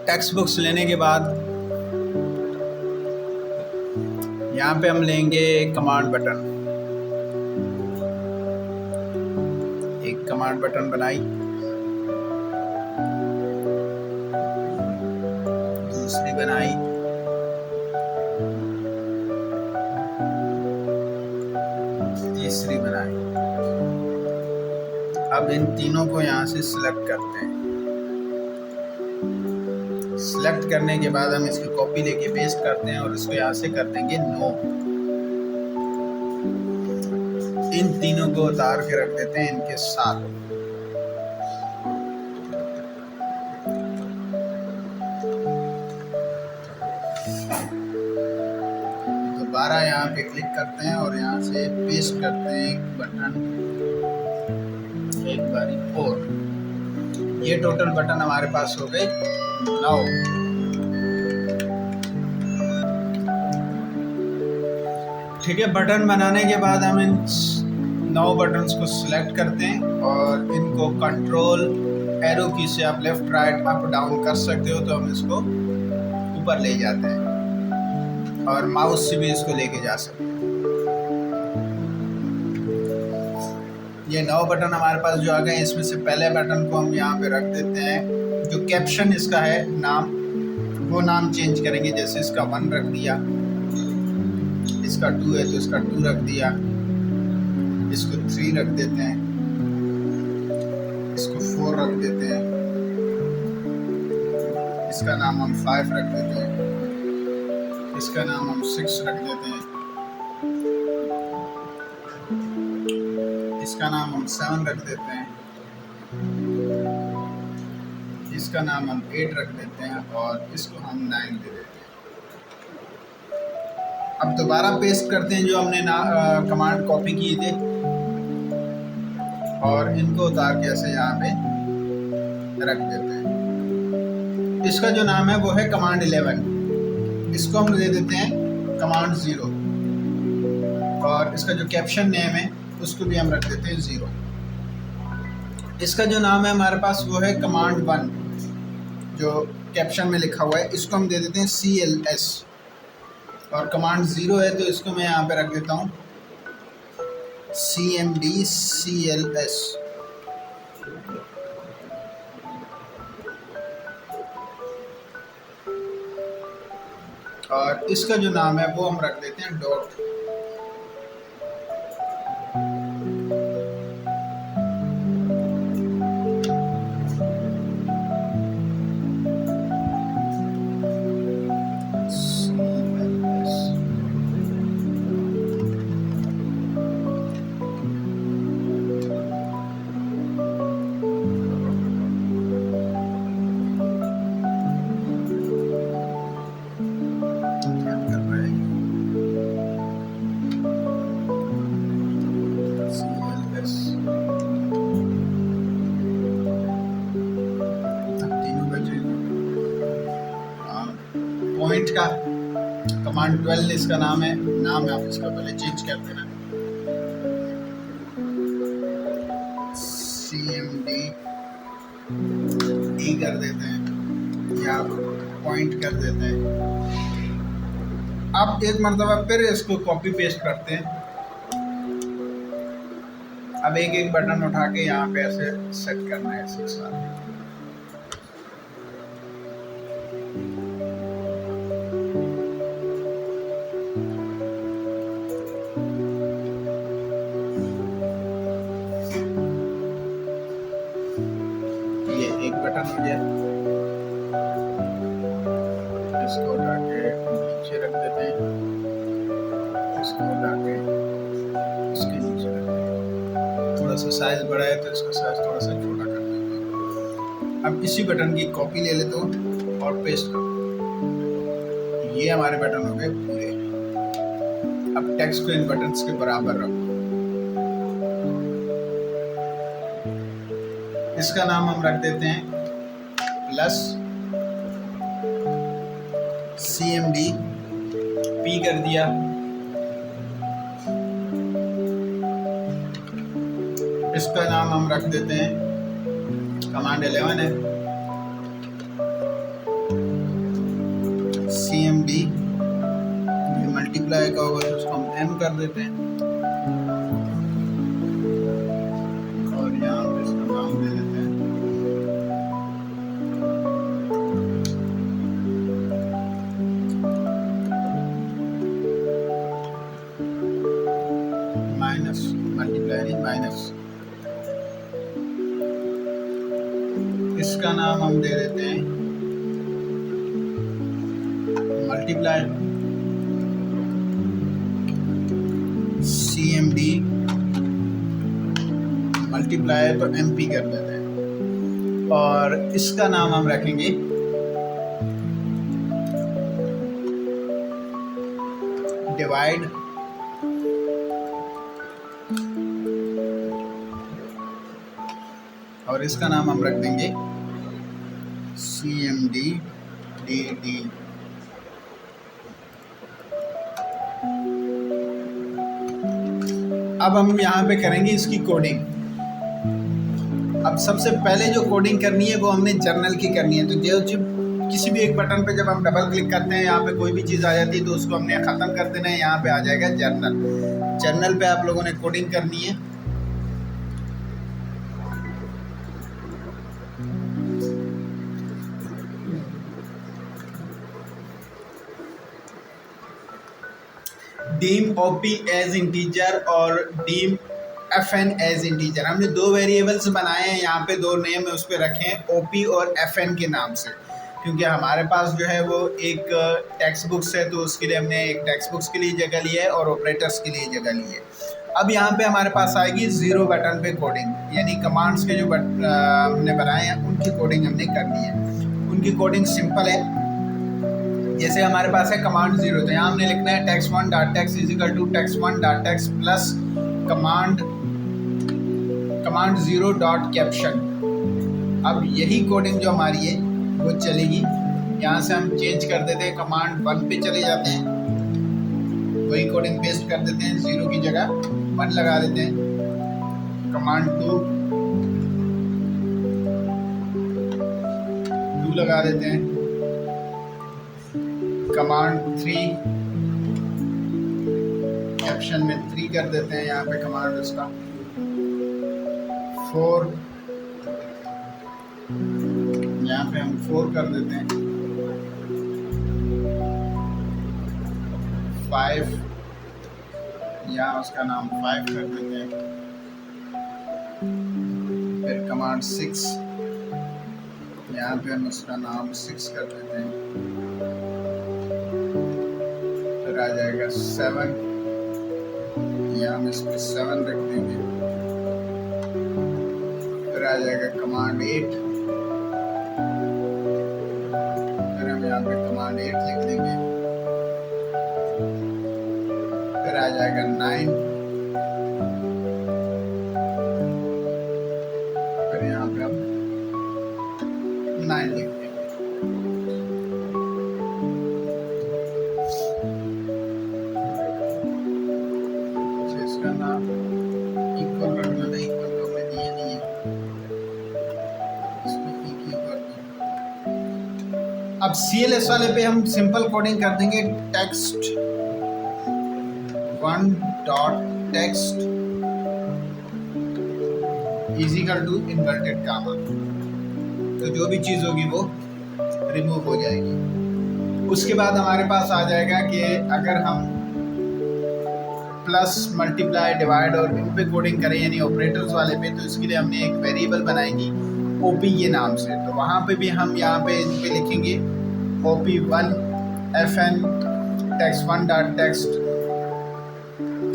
Text books लेने के बाद यहाँ पे हम लेंगे कमांड बटन। एक कमांड बटन बनाई, दूसरी बनाई, तीसरी बनाई। अब इन तीनों को यहाँ से सिलेक्ट करते हैं। सिलेक्ट करने के बाद हम इसकी कॉपी लेके पेस्ट करते हैं और इसको यहाँ से कर देंगे नो। इन तीनों को उतार के रख देते हैं इनके साथ। दोबारा यहाँ पे क्लिक करते हैं और यहाँ से पेस्ट करते हैं एक बटन, एक बारी और। ये टोटल बटन हमारे पास हो गए 9। ठीक है, बटन बनाने के बाद हम इन 9 बटन्स को सिलेक्ट करते हैं और इनको कंट्रोल एरो की से आप लेफ्ट राइट अप डाउन कर सकते हो, तो हम इसको ऊपर ले जाते हैं और माउस से भी इसको लेके जा सकते हैं। ये 9 बटन हमारे पास जो आ गए, इसमें से पहले बटन को हम यहाँ पे रख देते हैं। जो कैप्शन इसका है नाम, वो नाम चेंज करेंगे। जैसे इसका 1 रख दिया, इसका 2 है तो इसका 2 रख दिया, इसको 3 रख देते हैं, इसको 4 रख देते हैं, इसका नाम हम 5 रख देते हैं, इसका नाम हम 6 रख देते हैं, इसका नाम हम 7 रख देते हैं, इसका नाम हम 8 रख देते हैं और इसको हम 9 दे देते हैं। अब दोबारा पेस्ट करते हैं जो हमने कमांड कॉपी किए थे और इनको उतार के ऐसे यहाँ पे रख देते हैं। इसका जो नाम है वो है कमांड 11, इसको हम दे देते हैं कमांड 0 और इसका जो कैप्शन नेम है उसको भी हम रख देते हैं 0। इसका जो नाम है हमारे पास वो है कमांड 1, जो कैप्शन में लिखा हुआ है, इसको हम दे देते हैं CLS और कमांड 0 है तो इसको मैं यहाँ पे रख देता हूँ CMD CLS। और इसका जो नाम है वो हम रख देते हैं डॉट। पॉइंट का कमांड 12 इसका नाम है आप इसका पहले चेंज कर देना, CMD E कर देते हैं या पॉइंट कर देते हैं। अब एक मरतबा फिर इसको कॉपी पेस्ट करते हैं। अब एक एक बटन उठा के यहाँ पे ऐसे सेट करना है इसके साथ। ये एक बटन हो गया, इसको उठा के नीचे रख देते हैं, इसको उठा के इसके नीचे रख देते हैं। थोड़ा सा साइज बड़ा है तो इसका साइज थोड़ा सा छोटा कर देते हैं। अब इसी बटन की कॉपी ले लेते हो और पेस्ट कर दो। ये हमारे बटन हो गए पूरे। अब टेक्स्ट को इन बटन्स के बराबर रखो। इसका नाम हम रख देते हैं प्लस CMD P कर दिया। इसका नाम हम रख देते हैं कमांड 11 है, कर देते हैं और यहाँ पे इसका नाम दे देते हैं माइनस, मल्टीप्लाई माइनस। इसका नाम हम दे देते हैं मल्टीप्लाई, CMD मल्टीप्लाई तो MP कर देते हैं और इसका नाम हम रखेंगे डिवाइड, और इसका नाम हम रख देंगे CMD DD। अब हम यहाँ पे करेंगे इसकी कोडिंग। अब सबसे पहले जो कोडिंग करनी है वो हमने जर्नल की करनी है। तो जो किसी भी एक बटन पे जब हम डबल क्लिक करते हैं यहाँ पे कोई भी चीज़ आ जाती है तो उसको हमने ख़त्म कर देना है। यहाँ पे आ जाएगा जर्नल। जर्नल पे आप लोगों ने कोडिंग करनी है। डीम OP एज इंटीजर और डीम FN एज इंटीजर। हमने दो वेरिएबल्स बनाए हैं, यहाँ पे दो नेम उस पर रखे हैं OP और FN के नाम से, क्योंकि हमारे पास जो है वो एक टेक्स्ट बुक्स है तो उसके लिए हमने एक टेक्स्ट बुक्स के लिए जगह ली है और ऑपरेटर्स के लिए जगह ली है। अब यहाँ पे हमारे पास आएगी 0 बटन पे कोडिंग, यानी कमांड्स के जो हमने बनाए हैं उनकी कोडिंग हमने करनी है। उनकी कोडिंग सिंपल है। जैसे हमारे पास है कमांड 0, तो यहाँ हमने लिखना है text1 dot text is equal to text1 dot text plus command 0 dot caption. अब यही कोडिंग जो हमारी है वो चलेगी। यहाँ से हम चेंज कर देते हैं, कमांड 1 पे चले जाते हैं, वही कोडिंग पेस्ट कर देते हैं, 0 की जगह 1 लगा देते हैं। कमांड 2 लगा देते हैं। कमांड 3 कैप्शन में 3 कर देते हैं, यहाँ पे कमांड उसका 4, यहाँ पे हम 4 कर देते हैं। 5, यहाँ उसका नाम 5 कर देते हैं। फिर कमांड 6, यहाँ पे हम उसका नाम 6 कर देते हैं। फिर आ जाएगा 7, यहाँ हम इस पर 7 रख देंगे। फिर आ जाएगा कमांड 8, फिर हम यहाँ पे कमांड 8 लिख देंगे। फिर आ जाएगा 9, फिर यहाँ पे हम 9 लिख देंगे। इसका नाम इक्वल रखना था, इक्वल तो मैं दिया नहीं है, इसमें इक्वल। अब CLS वाले पे हम सिंपल कोडिंग कर देंगे, text1 dot text is equal to inverted comma. तो जो भी चीज़ होगी वो रिमूव हो जाएगी। उसके बाद हमारे पास आ जाएगा कि अगर हम प्लस, मल्टीप्लाई, डिवाइड और इन पे कोडिंग करें यानी ऑपरेटर्स वाले पे, तो इसके लिए हमने एक वेरिएबल बनाएंगी OP ये नाम से। तो वहाँ पे भी हम यहाँ पे इन पे लिखेंगे OP1 FN text1 dot text.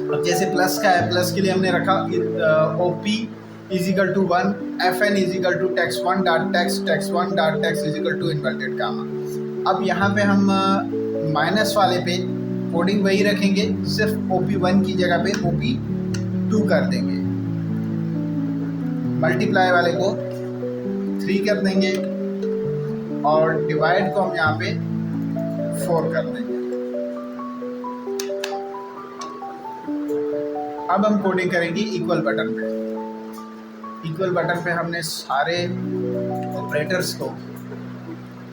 अब जैसे प्लस का है, प्लस के लिए हमने रखा OP is equal to 1, FN is equal to text1 dot text is equal to inverted comma. अब यहाँ पे हम माइनस वाले पे कोडिंग वही रखेंगे, सिर्फ OP1 की जगह पे OP2 कर देंगे। मल्टीप्लाई वाले को 3 कर देंगे और डिवाइड को हम यहाँ पे 4 कर देंगे। अब हम कोडिंग करेंगे इक्वल बटन पे। इक्वल बटन पे हमने सारे ऑपरेटर्स को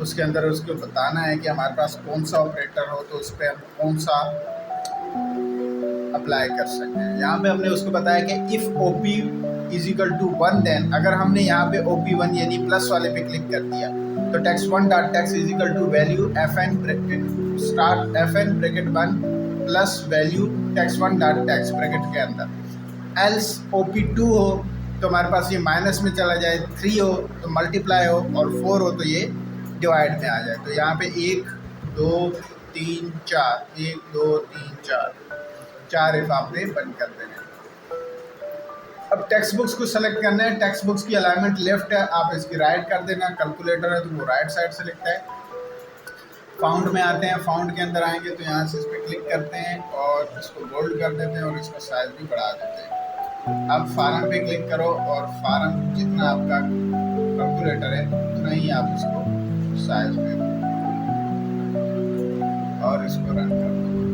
उसके अंदर उसको बताना है कि हमारे पास कौन सा ऑपरेटर हो, तो उस पर हम कौन सा अप्लाई कर सकते हैं। यहाँ पे हमने उसको बताया कि if OP is equal to 1 then, अगर हमने यहाँ पे OP1 यानी प्लस वाले पे क्लिक कर दिया तो text1 dot text is equal to value fn bracket start fn bracket 1 plus value text1 dot text bracket के अंदर। एल्स OP2 हो तो हमारे पास ये माइनस में चला जाए, 3 हो तो मल्टीप्लाई हो, और 4 हो तो ये डिवाइड में आ जाए। तो यहाँ पे 1 2 3 4, 1 2 3 4 इफ आपने बंद कर देना है। अब टेक्स्ट बुक्स को सेलेक्ट करना है। टेक्स्ट बुक्स की अलाइनमेंट लेफ्ट है, आप इसकी राइट कर देना। कैलकुलेटर है तो वो राइट साइड से लिखता है। फाउंड में आते हैं, फाउंड के अंदर आएंगे तो यहाँ से इस पर क्लिक करते हैं और इसको बोल्ड कर देते हैं और इसका साइज भी बढ़ा देते हैं। अब फार्म पे क्लिक करो और फार्म जितना आपका कैलकुलेटर है उतना ही आप इसको साइज में और इसको रन कर दो।